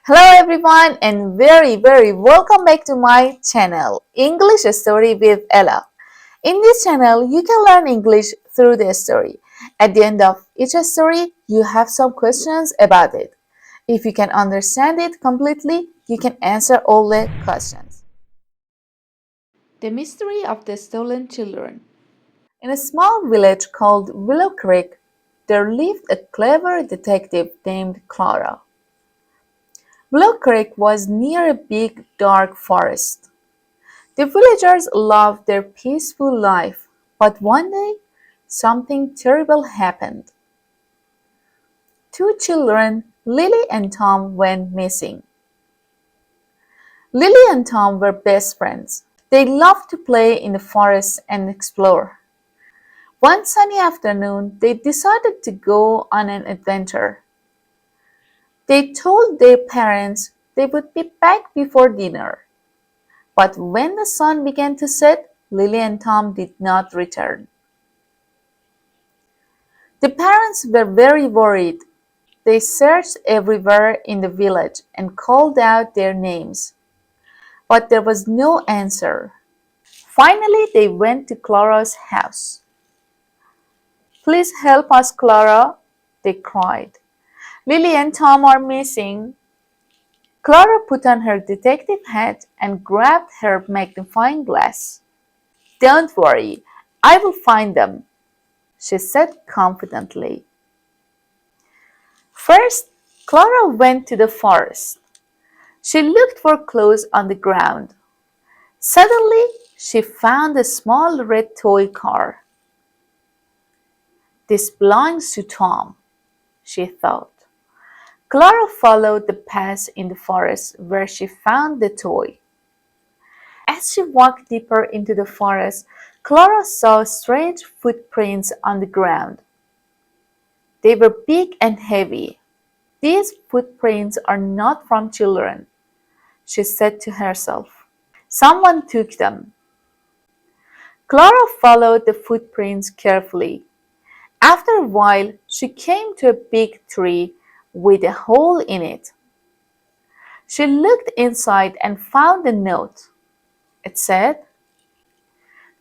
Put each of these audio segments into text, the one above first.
Hello everyone and very welcome back to my channel English Story with Ella. In this channel you can learn English through the story. At the end of each story you have some questions about it. If you can understand it completely, you can answer all the questions. The Mystery of the Stolen Children. In a small village called Willow Creek, there lived a clever detective named Clara. Willow Creek was near a big, dark forest. The villagers loved their peaceful life, but one day something terrible happened. Two children, Lily and Tom, went missing. Lily and Tom were best friends. They loved to play in the forest and explore. One sunny afternoon, they decided to go on an adventure. They told their parents they would be back before dinner. But when the sun began to set, Lily and Tom did not return. The parents were very worried. They searched everywhere in the village and called out their names, but there was no answer. Finally, they went to Clara's house. "Please help us, Clara," they cried. "Lily and Tom are missing." Clara put on her detective hat and grabbed her magnifying glass. "Don't worry, I will find them," she said confidently. First, Clara went to the forest. She looked for clues on the ground. Suddenly, she found a small red toy car. "This belongs to Tom," she thought. Clara followed the path in the forest where she found the toy. As she walked deeper into the forest, Clara saw strange footprints on the ground. They were big and heavy. "These footprints are not from children," she said to herself. "Someone took them." Clara followed the footprints carefully. After a while, she came to a big tree with a hole in it. She looked inside and found a note. It said,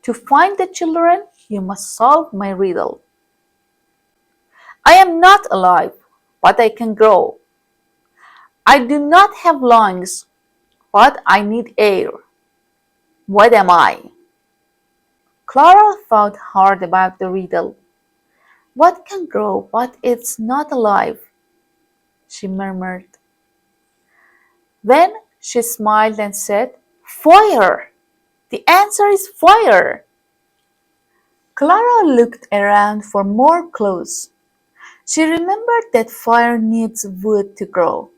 "To find the children, you must solve my riddle. I am not alive, but I can grow. I do not have lungs, but I need air. What am I?" Clara thought hard about the riddle. "What can grow but it's not alive?" she murmured. Then she smiled and said, "Fire! The answer is fire!" Clara looked around for more clues. She remembered that fire needs wood to grow.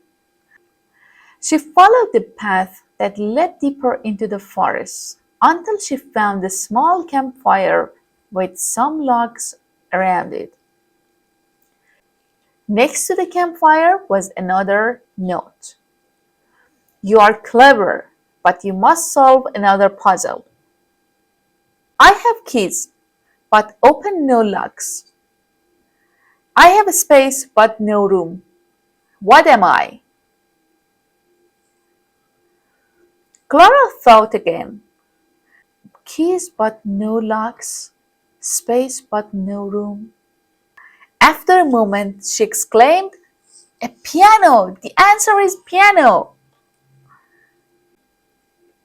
She followed the path that led deeper into the forest until she found a small campfire with some logs around it. Next to the campfire was another note. "You are clever, but you must solve another puzzle. I have keys, but open no locks. I have a space, but no room. What am I?" Clara thought again. Keys, but no locks. Space, but no room. After a moment, she exclaimed, "A piano! The answer is piano!"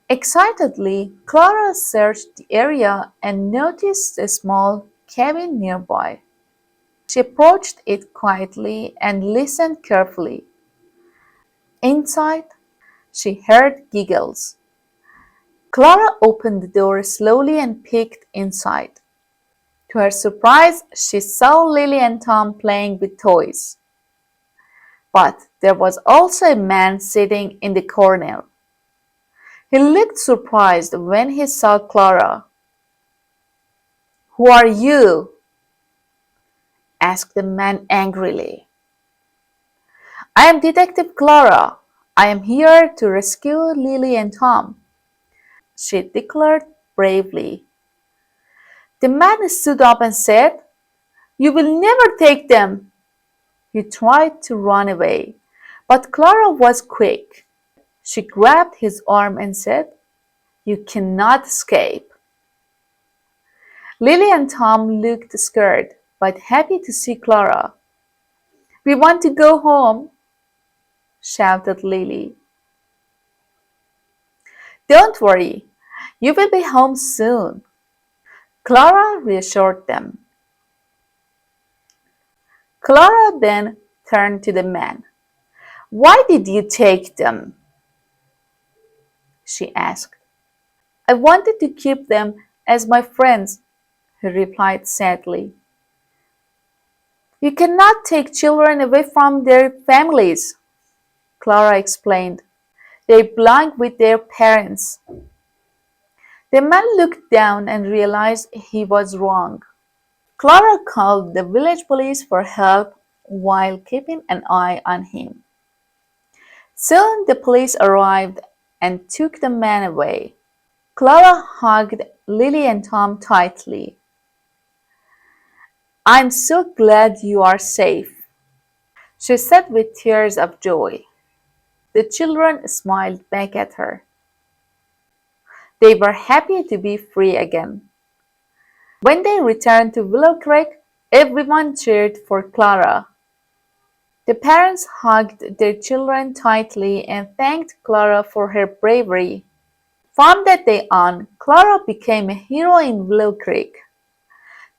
Excitedly, Clara searched the area and noticed a small cabin nearby. She approached it quietly and listened carefully. Inside, she heard giggles. Clara opened the door slowly and peeked inside. To her surprise, she saw Lily and Tom playing with toys. But there was also a man sitting in the corner. He looked surprised when he saw Clara. "Who are you?" asked the man angrily. "I am Detective Clara. I am here to rescue Lily and Tom," she declared bravely. The man stood up and said, "You will never take them." He tried to run away, But Clara was quick. She grabbed his arm and said, "You cannot escape." Lily and Tom looked scared, but happy to see Clara. "We want to go home," shouted Lily. "Don't worry, you will be home soon," Clara reassured them. Clara then turned to the man. "Why did you take them?" she asked. "I wanted to keep them as my friends," he replied sadly. "You cannot take children away from their families," Clara explained. "They belong with their parents." The man looked down and realized he was wrong. Clara called the village police for help while keeping an eye on him. Soon the police arrived and took the man away. Clara hugged Lily and Tom tightly. "I'm so glad you are safe," she said with tears of joy. The children smiled back at her. They were happy to be free again. When they returned to Willow Creek, everyone cheered for Clara. The parents hugged their children tightly and thanked Clara for her bravery. From that day on, Clara became a hero in Willow Creek.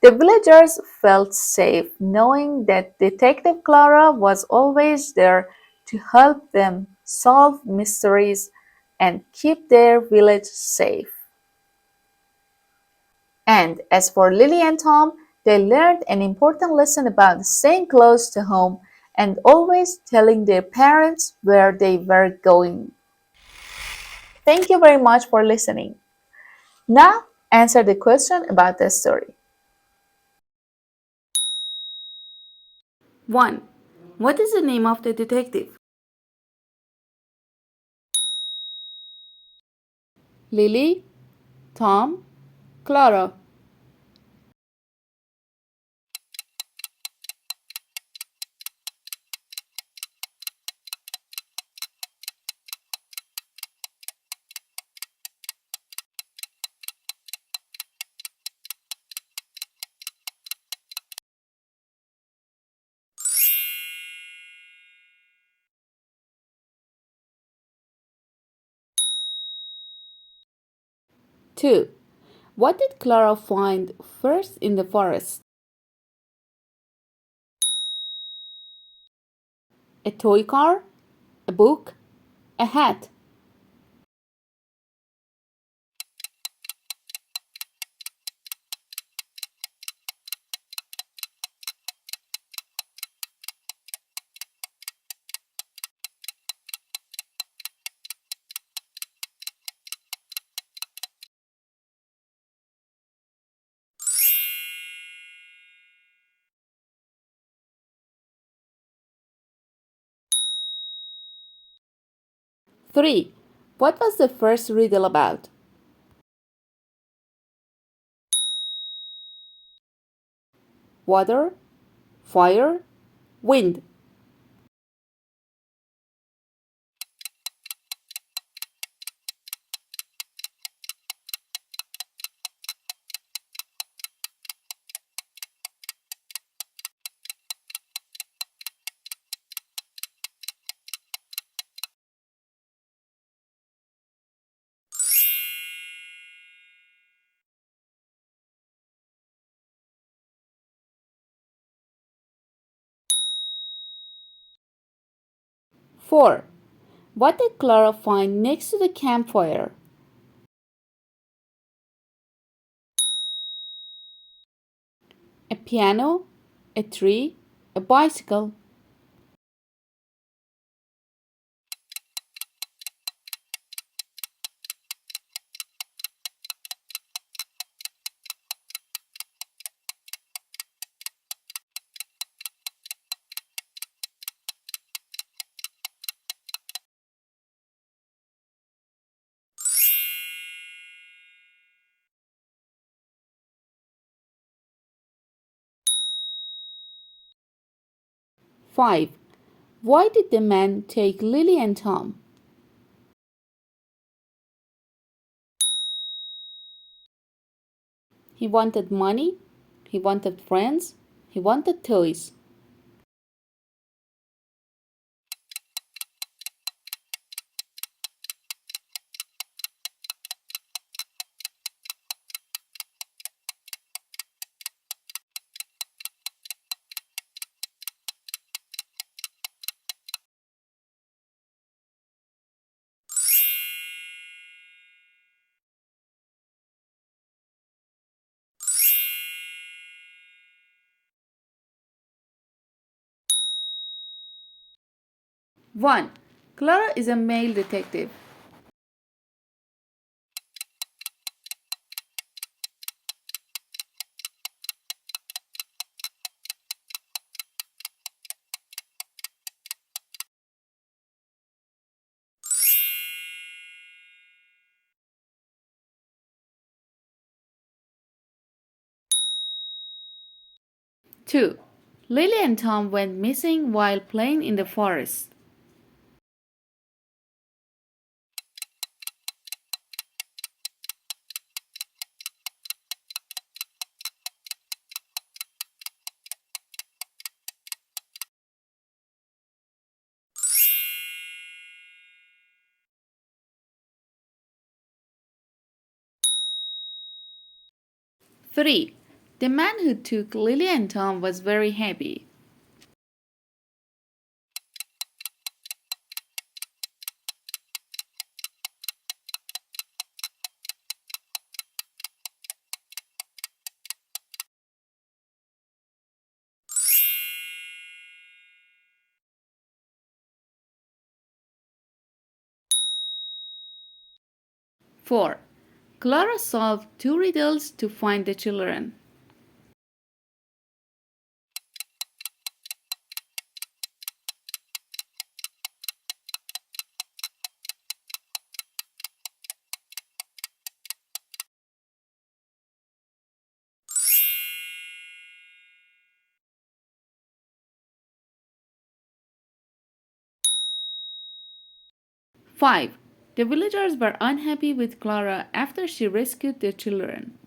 The villagers felt safe knowing that Detective Clara was always there to help them solve mysteries and keep their village safe. And as for Lily and Tom, they learned an important lesson about staying close to home and always telling their parents where they were going. Thank you very much for listening. Now, answer the question about the story. 1. What is the name of the detective? Lily, Tom, Clara. 2. What did Clara find first in the forest? A toy car? A book? A hat? 3. What was the first riddle about? Water? Fire? Wind? 4. What did Clara find next to the campfire? A piano? A tree? A bicycle? 5. Why did the man take Lily and Tom? He wanted money, he wanted friends, he wanted toys. 1. Clara is a male detective. 2. Lily and Tom went missing while playing in the forest. 3. The man who took Lily and Tom was very happy. 4. Clara solved two riddles to find the children. 5. The villagers were unhappy with Clara after she rescued the children.